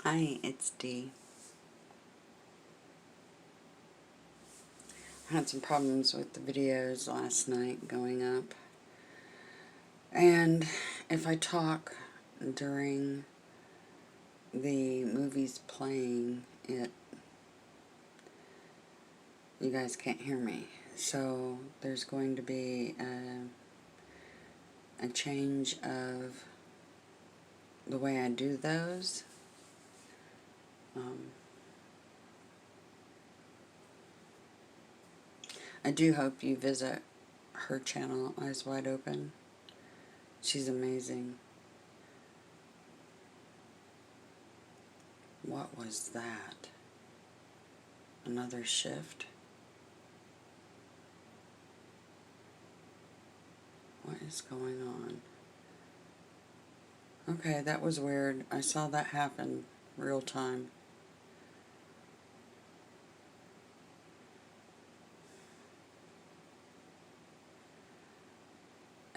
Hi, it's Dee. I had some problems with the videos last night going up. And if I talk during the movies playing, you guys can't hear me. So there's going to be a change of the way I do those. I do hope you visit her channel, Eyes Wide Open. She's amazing. What was that? Another shift? What is going on? Okay, that was weird. I saw that happen real time.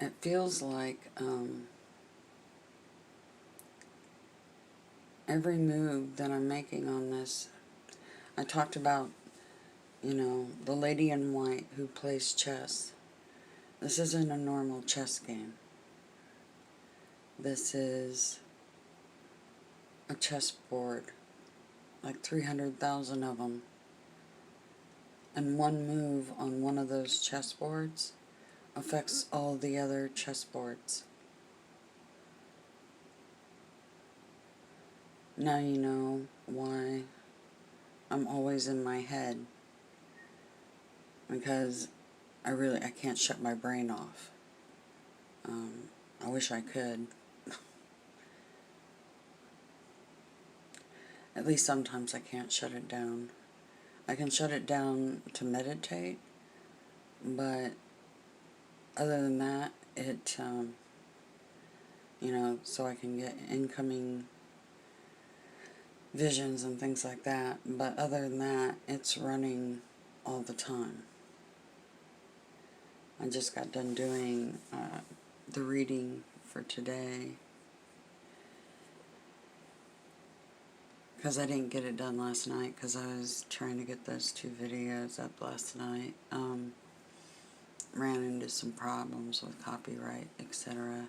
It feels like every move that I'm making on this, I talked about, the lady in white who plays chess. This isn't a normal chess game. This is a chessboard, like 300,000 of them. And one move on one of those chessboards affects all the other chessboards. Now you know why I'm always in my head. Because I can't shut my brain off. I wish I could. At least sometimes I can't shut it down. I can shut it down to meditate, but other than that, so I can get incoming visions and things like that, but other than that, it's running all the time. I just got done doing the reading for today, because I didn't get it done last night because I was trying to get those 2 videos up last night. Ran into some problems with copyright, etc.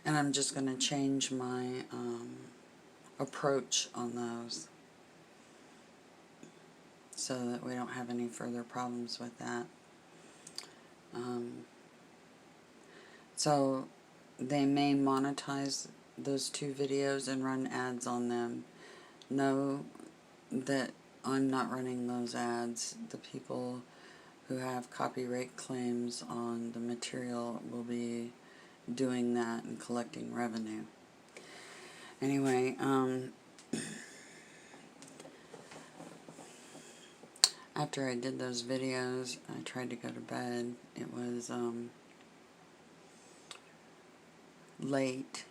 And I'm just going to change my approach on those so that we don't have any further problems with that. So they may monetize those 2 videos and run ads on them. Know that I'm not running those ads. The people who have copyright claims on the material will be doing that and collecting revenue. Anyway, after I did those videos, I tried to go to bed. It was late.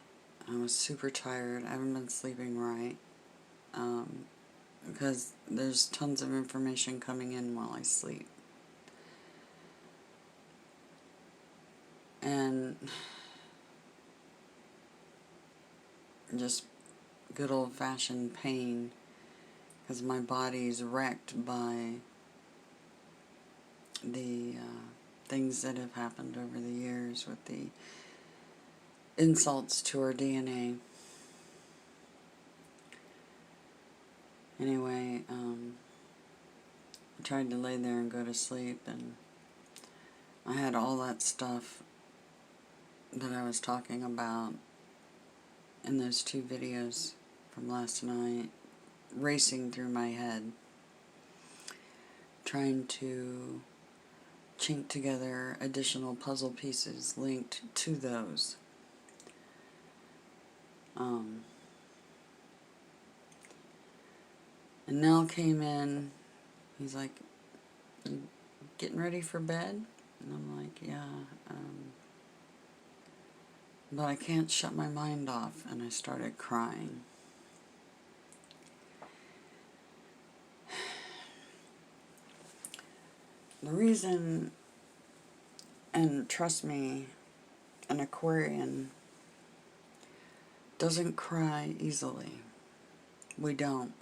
I was super tired. I haven't been sleeping right. Because there's tons of information coming in while I sleep. And just good old-fashioned pain, because my body's wrecked by the things that have happened over the years with the insults to our DNA. Anyway, I tried to lay there and go to sleep, and I had all that stuff that I was talking about in those 2 videos from last night racing through my head, trying to chink together additional puzzle pieces linked to those. And Nell came in. He's like, "You getting ready for bed?" And I'm like, "Yeah, but I can't shut my mind off." And I started crying. The reason, and trust me, an Aquarian doesn't cry easily. We don't.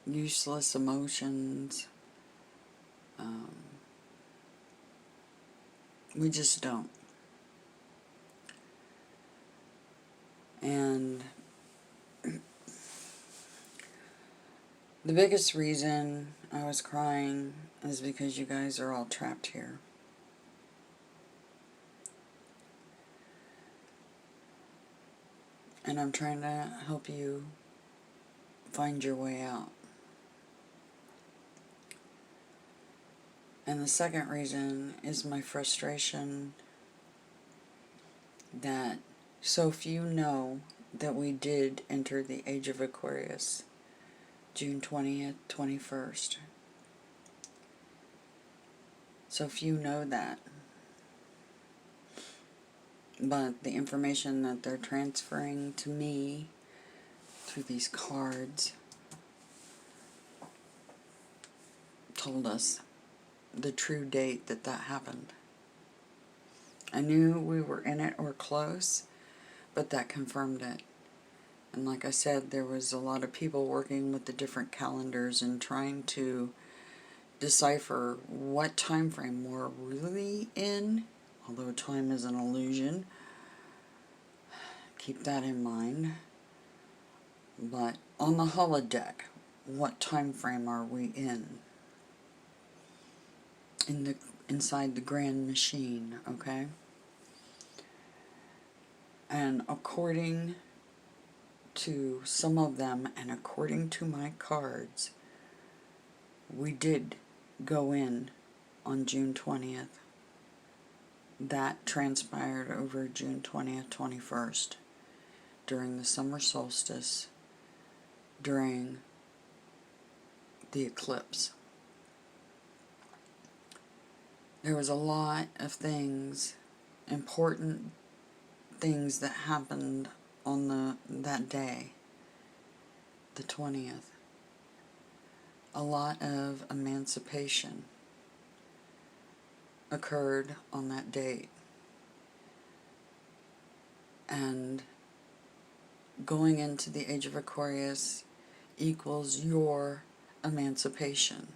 Useless emotions. We just don't. And the biggest reason I was crying is because you guys are all trapped here. And I'm trying to help you find your way out. And the second reason is my frustration that so few know that we did enter the age of Aquarius, June 20th, 21st. So few know that. But the information that they're transferring to me through these cards told us the true date that happened. I knew we were in it or close, but that confirmed it. And like I said, there was a lot of people working with the different calendars and trying to decipher what time frame we're really in, although time is an illusion. Keep that in mind. But on the holodeck, what time frame are we in? Inside the grand machine, okay? And according to some of them, and according to my cards, we did go in on June 20th. That transpired over June 20th, 21st, during the summer solstice, during the eclipse. There was a lot of things, important things that happened on that day, the 20th. A lot of emancipation occurred on that date. And going into the age of Aquarius equals your emancipation.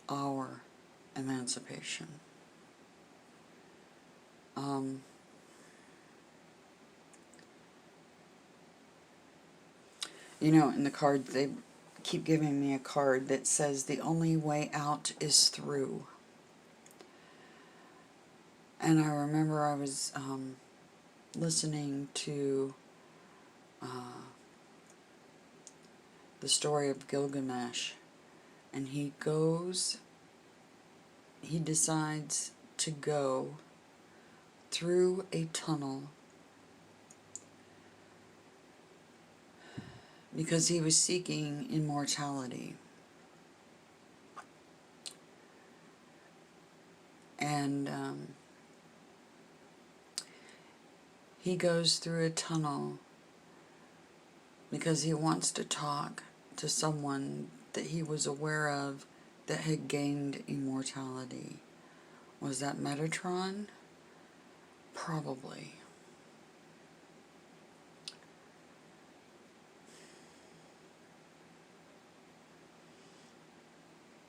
Our emancipation. You know, in the card, they keep giving me a card that says the only way out is through. And I remember I was listening to the story of Gilgamesh, and he decides to go through a tunnel because he was seeking immortality. And he goes through a tunnel because he wants to talk to someone that he was aware of that had gained immortality. Was that Metatron? Probably.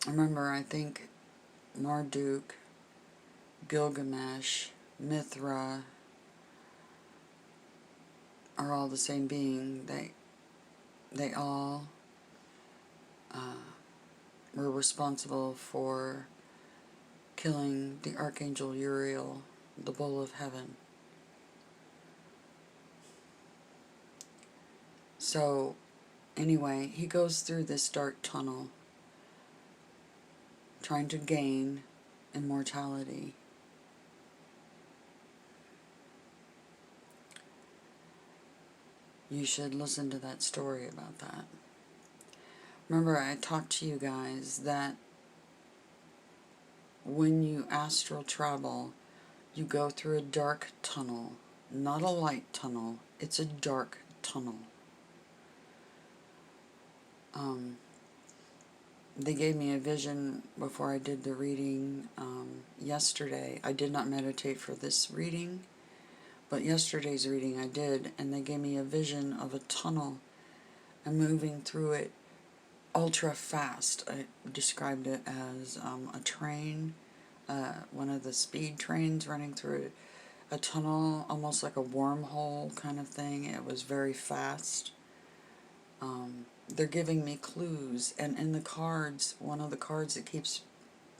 Remember, I think Marduk, Gilgamesh, Mithra are all the same being. They all were responsible for killing the Archangel Uriel, the Bull of Heaven. So, anyway, he goes through this dark tunnel trying to gain immortality. You should listen to that story about that. Remember, I talked to you guys that when you astral travel, you go through a dark tunnel. Not a light tunnel, it's a dark tunnel. they gave me a vision before I did the reading yesterday. I did not meditate for this reading, but yesterday's reading I did, and they gave me a vision of a tunnel and moving through it ultra fast. I described it as a train, one of the speed trains running through a tunnel, almost like a wormhole kind of thing. It was very fast. They're giving me clues, and in the cards, one of the cards that keeps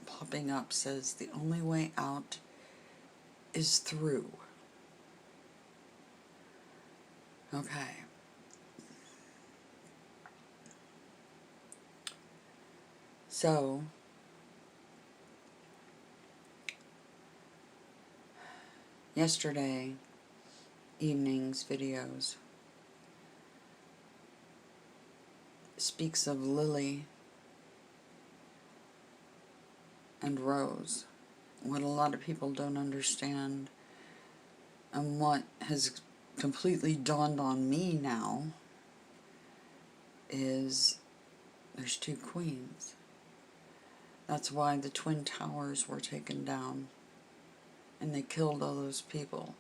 popping up says the only way out is through. Okay. So, yesterday evening's videos speaks of Lily and Rose. What a lot of people don't understand, and what has completely dawned on me now, is there's two queens. That's why the Twin Towers were taken down, and they killed all those people.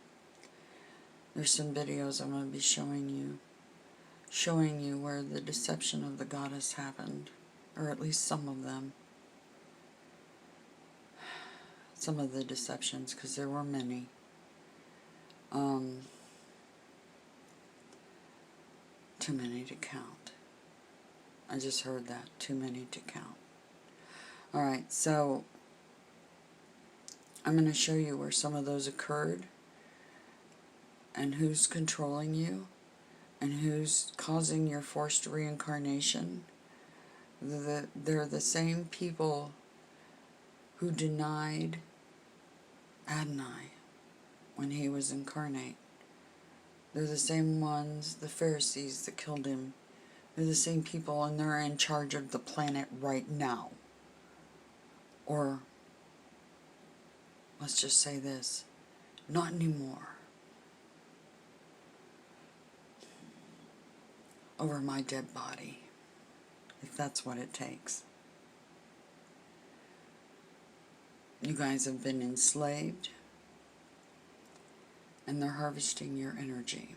There's some videos I'm going to be showing you where the deception of the goddess happened, or at least some of them. Some of the deceptions, because there were many. Too many to count. I just heard that. Too many to count. Alright, so I'm going to show you where some of those occurred, and who's controlling you, and who's causing your forced reincarnation. They're the same people who denied Adonai when he was incarnate. They're the same ones, the Pharisees, that killed him. They're the same people, and they're in charge of the planet right now. Or, let's just say this, not anymore. Over my dead body, if that's what it takes. You guys have been enslaved, and they're harvesting your energy.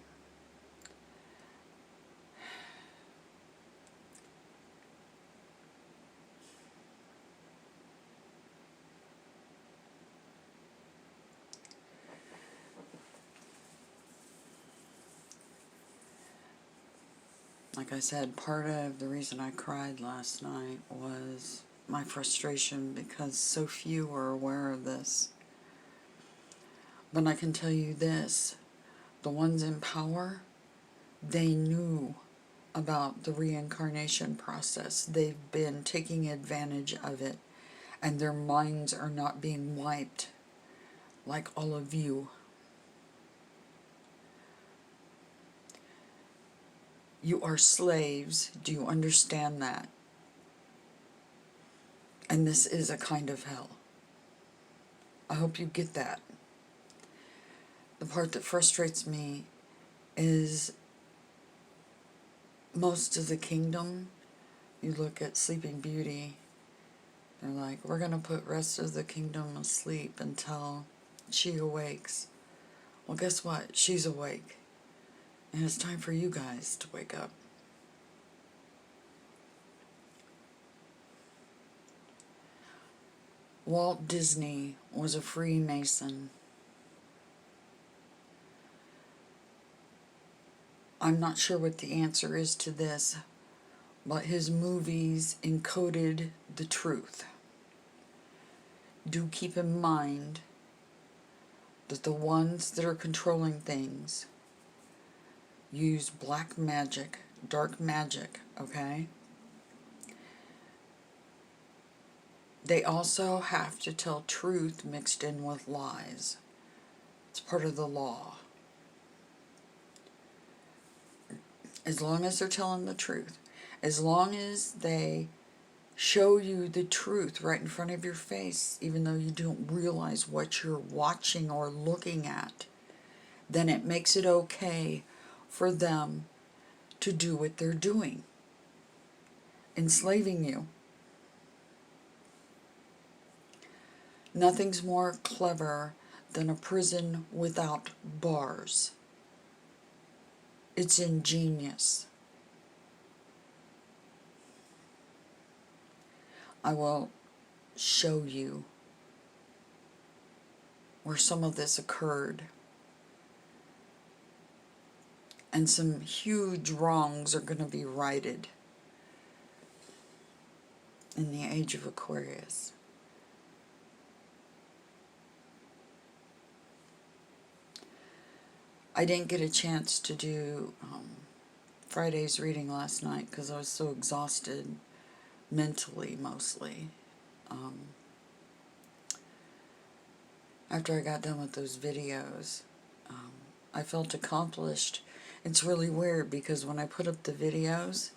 Like I said, part of the reason I cried last night was my frustration because so few are aware of this. But I can tell you this, the ones in power, they knew about the reincarnation process. They've been taking advantage of it, and their minds are not being wiped like all of you. You are slaves. Do you understand that? And this is a kind of hell. I hope you get that. The part that frustrates me is most of the kingdom. You look at Sleeping Beauty, they're like, we're going to put rest of the kingdom asleep until she awakes. Well, guess what? She's awake. And it's time for you guys to wake up. Walt Disney was a Freemason. I'm not sure what the answer is to this, but his movies encoded the truth. Do keep in mind that the ones that are controlling things use black magic, dark magic, okay? They also have to tell truth mixed in with lies. It's part of the law. As long as they're telling the truth, as long as they show you the truth right in front of your face, even though you don't realize what you're watching or looking at, then it makes it okay for them to do what they're doing, enslaving you. Nothing's more clever than a prison without bars. It's ingenious. I will show you where some of this occurred, and some huge wrongs are going to be righted in the age of Aquarius. I didn't get a chance to do Friday's reading last night because I was so exhausted, mentally mostly. After I got done with those videos, I felt accomplished. It's really weird because when I put up the videos,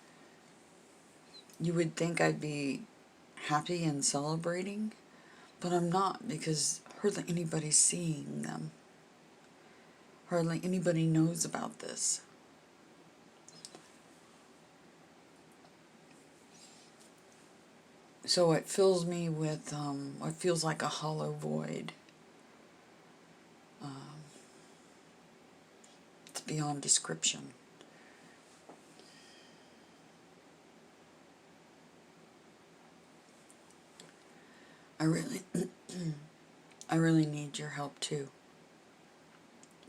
you would think I'd be happy and celebrating, but I'm not, because hardly anybody's seeing them. Hardly anybody knows about this. So it fills me with what feels like a hollow void. It's beyond description. I really need your help too.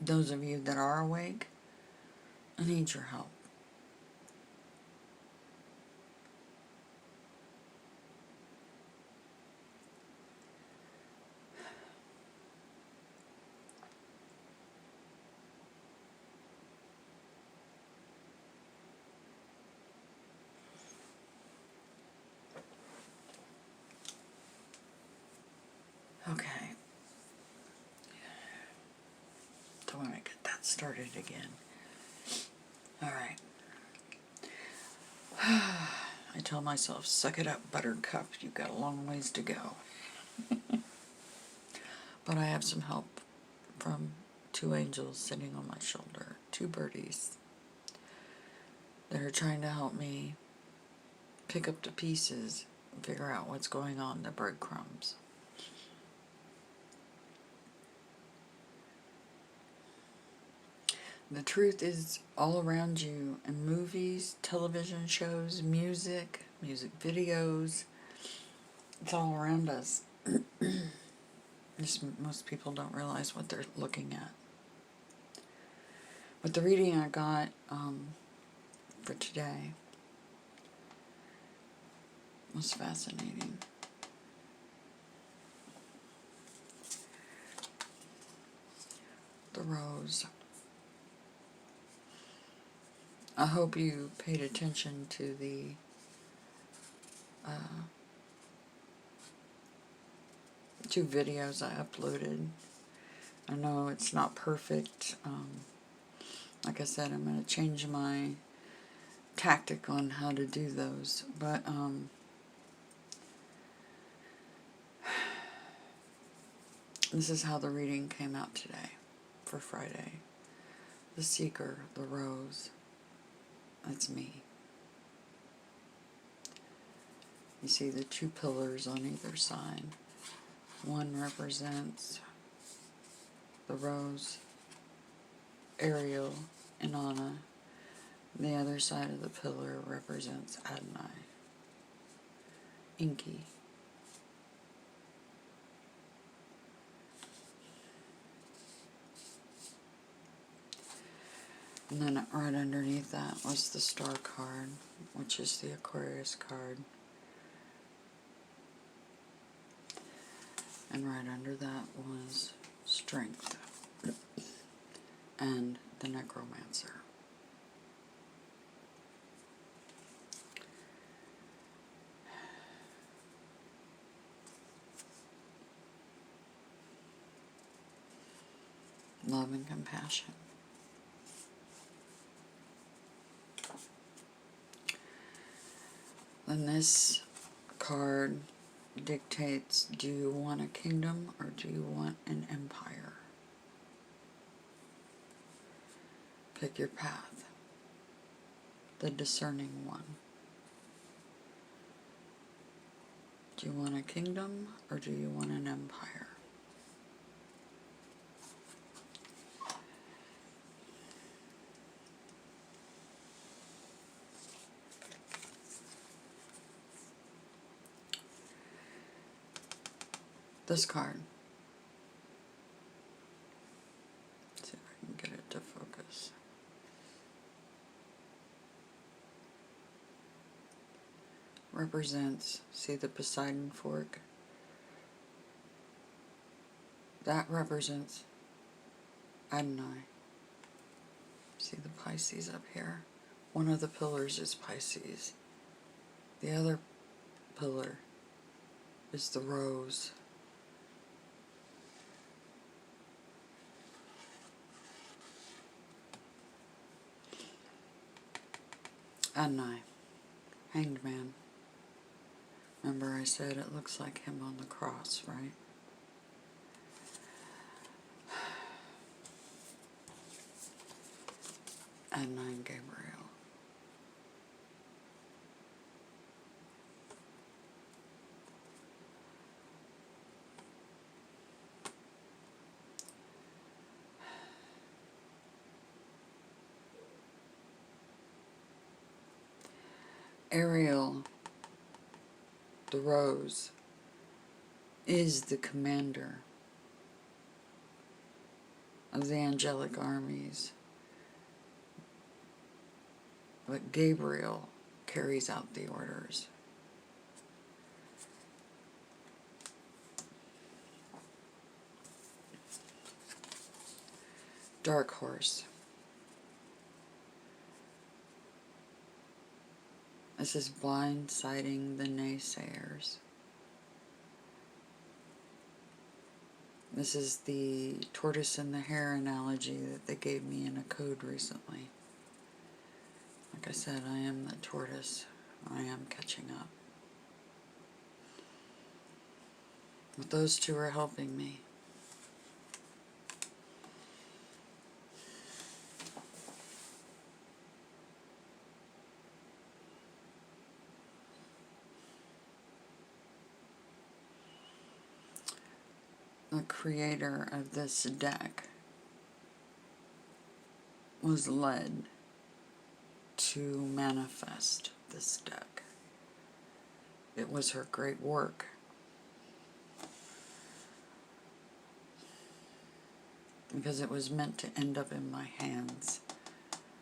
Those of you that are awake, I need your help. Okay. Don't want to get that started again. Alright. I tell myself, suck it up, buttercup. You've got a long ways to go. But I have some help from two angels sitting on my shoulder. Two birdies that are trying to help me pick up the pieces and figure out what's going on, the breadcrumbs. The truth is all around you in movies, television shows, music videos. It's all around us. Just most people don't realize what they're looking at. But the reading I got for today was fascinating. The rose. I hope you paid attention to the two videos I uploaded. I know it's not perfect. Like I said, I'm going to change my tactic on how to do those. But this is how the reading came out today for Friday. The Seeker, the Rose. That's me. You see the two pillars on either side. One represents the rose, Ariel, and Anna. The other side of the pillar represents Adonai, Inky. And then right underneath that was the Star card, which is the Aquarius card. And right under that was Strength and the Necromancer. Love and compassion. Then this card dictates, do you want a kingdom or do you want an empire? Pick your path. The discerning one. Do you want a kingdom or do you want an empire? This card. Let's see if I can get it to focus. Represents, see the Poseidon fork? That represents Adonai. See the Pisces up here? One of the pillars is Pisces. The other pillar is the rose. Adonai, Hanged Man. Remember I said it looks like him on the cross, right? Adonai and Gabriel. Ariel, the rose, is the commander of the angelic armies. But Gabriel carries out the orders. Dark Horse. This is blindsiding the naysayers. This is the tortoise and the hare analogy that they gave me in a code recently. Like I said, I am the tortoise. I am catching up. But those two are helping me. The creator of this deck was led to manifest this deck. It was her great work. Because it was meant to end up in my hands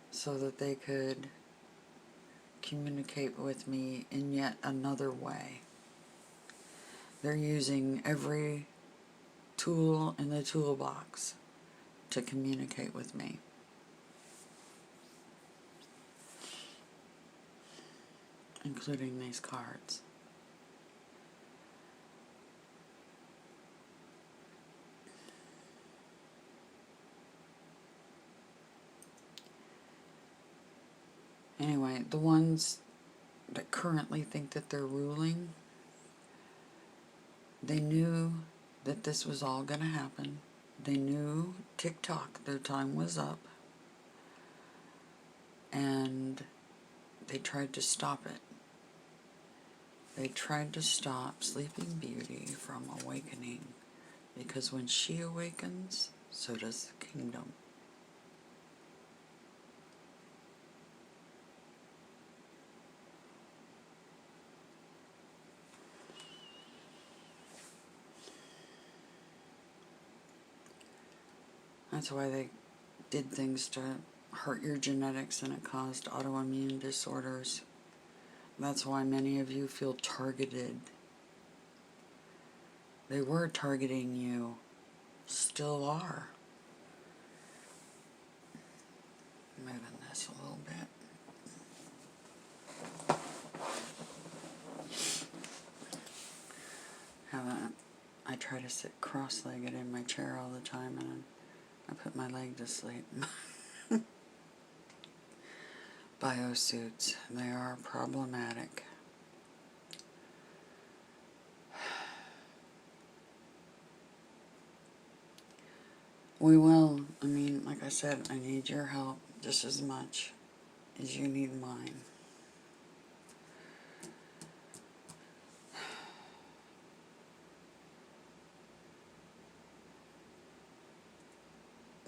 so that they could communicate with me in yet another way. They're using every tool in the toolbox to communicate with me. Including these cards. Anyway, the ones that currently think that they're ruling, they knew that this was all going to happen. They knew TikTok, their time was up. And they tried to stop it. They tried to stop Sleeping Beauty from awakening. Because when she awakens, so does the kingdom. That's why they did things to hurt your genetics and it caused autoimmune disorders. That's why many of you feel targeted. They were targeting you. Still are. Moving this a little bit. I try to sit cross-legged in my chair all the time and I put my leg to sleep. Biosuits, they are problematic. We will, I mean, like I said, I need your help just as much as you need mine.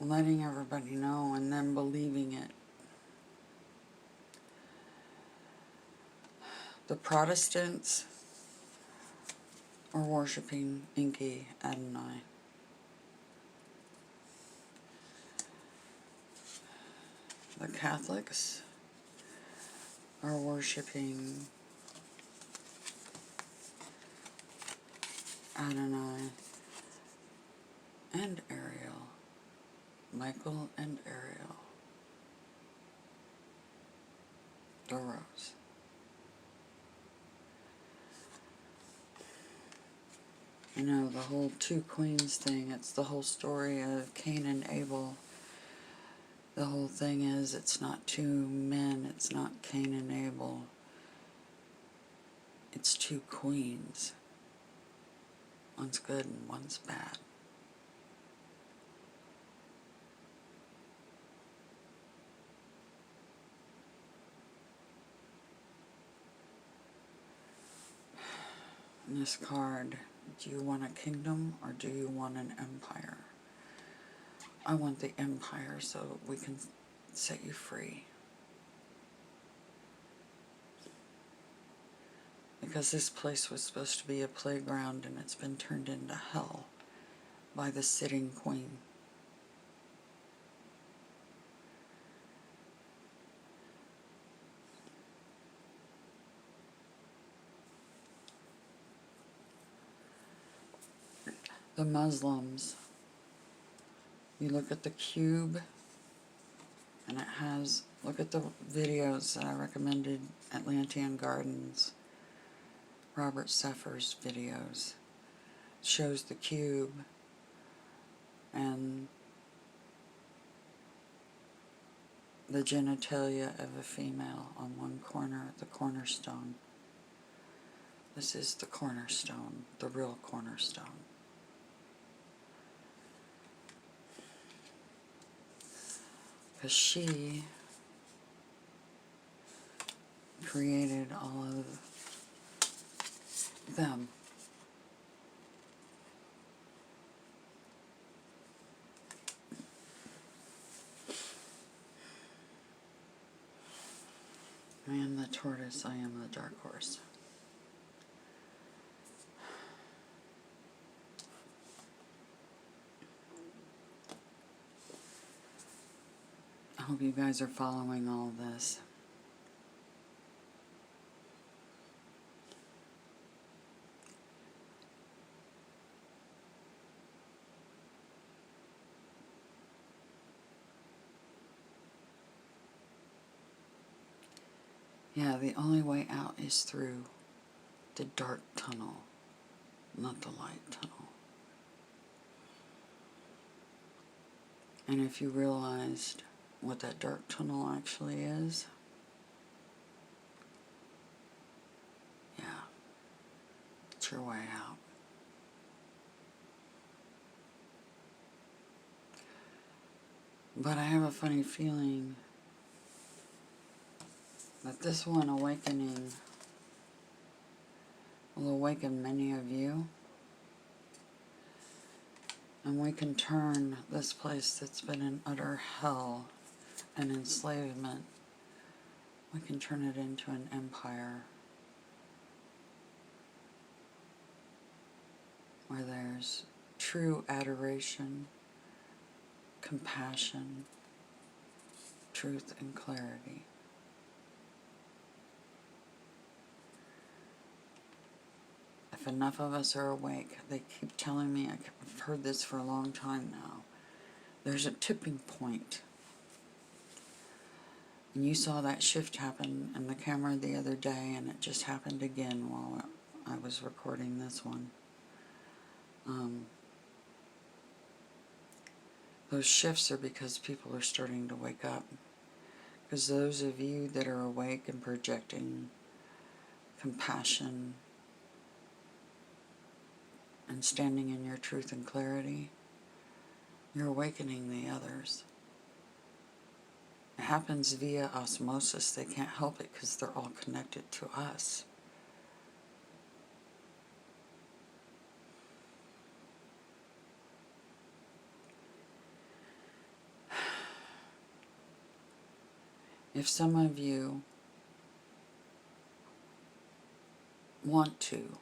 letting everybody know and then believing it. The Protestants are worshiping Enki Adonai. The Catholics are worshiping Adonai and Ariel. Michael and Ariel. The Rose. You know, the whole two queens thing, it's the whole story of Cain and Abel. The whole thing is, it's not two men, it's not Cain and Abel. It's two queens. One's good and one's bad. In this card, do you want a kingdom or do you want an empire? I want the empire so we can set you free. Because this place was supposed to be a playground and it's been turned into hell by the sitting queen. The Muslims, you look at the cube and it has, look at the videos that I recommended, Atlantean Gardens, Robert Seffer's videos. It shows the cube and the genitalia of a female on one corner, the cornerstone. This is the cornerstone, the real cornerstone. Because she created all of them. I am the tortoise, I am the dark horse. I hope you guys are following all this. Yeah, the only way out is through the dark tunnel, not the light tunnel. And if you realized what that dark tunnel actually is, yeah, it's your way out. But I have a funny feeling that this one awakening will awaken many of you, and we can turn this place that's been in utter hell and enslavement, we can turn it into an empire where there's true adoration, compassion, truth, and clarity. If enough of us are awake, they keep telling me, I've heard this for a long time now, there's a tipping point. And you saw that shift happen in the camera the other day, and it just happened again while I was recording this one. Those shifts are because people are starting to wake up. Because those of you that are awake and projecting compassion and standing in your truth and clarity, you're awakening the others. It happens via osmosis. They can't help it because they're all connected to us. If some of you want to,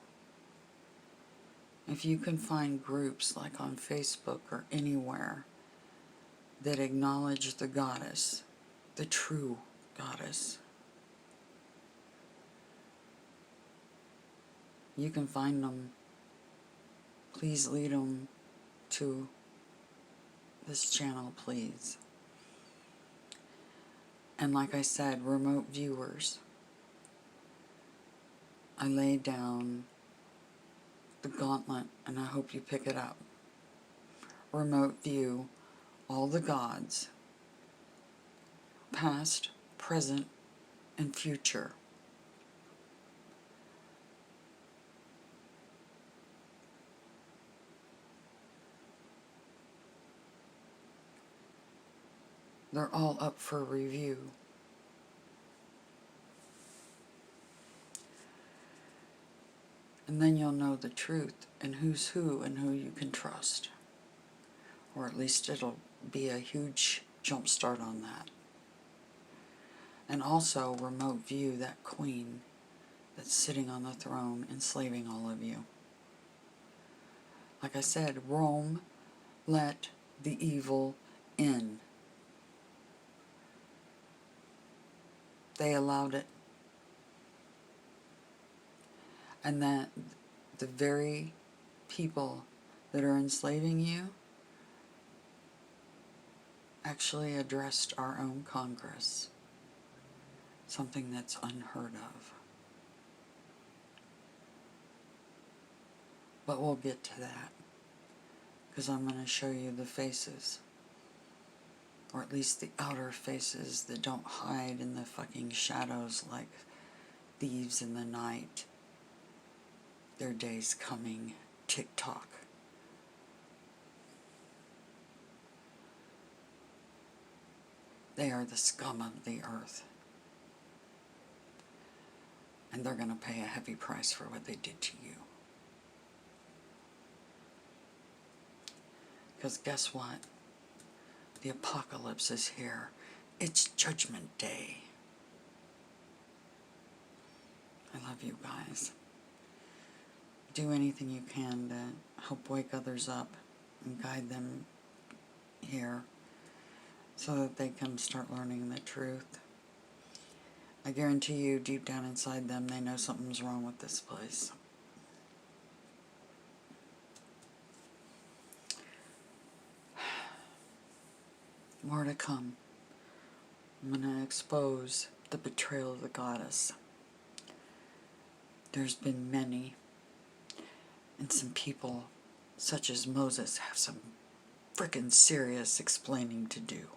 if you can find groups like on Facebook or anywhere that acknowledge the goddess, the true goddess, you can find them. Please lead them to this channel, please. And like I said, remote viewers, I laid down the gauntlet and I hope you pick it up. Remote view all the gods, past, present, and future. They're all up for review. And then you'll know the truth and who's who and who you can trust. Or at least it'll be a huge jump start on that. And also remote view that queen that's sitting on the throne enslaving all of you. Like I said, Rome let the evil in. They allowed it. And that the very people that are enslaving you actually addressed our own Congress. Something that's unheard of. But we'll get to that, because I'm going to show you the faces. Or at least the outer faces that don't hide in the fucking shadows like thieves in the night. Their day's coming. Tick-tock. They are the scum of the earth. And they're going to pay a heavy price for what they did to you. Because guess what? The apocalypse is here. It's Judgment Day. I love you guys. Do anything you can to help wake others up and guide them here so that they can start learning the truth. I guarantee you, deep down inside them, they know something's wrong with this place. More to come. I'm going to expose the betrayal of the goddess. There's been many, and some people, such as Moses, have some frickin' serious explaining to do.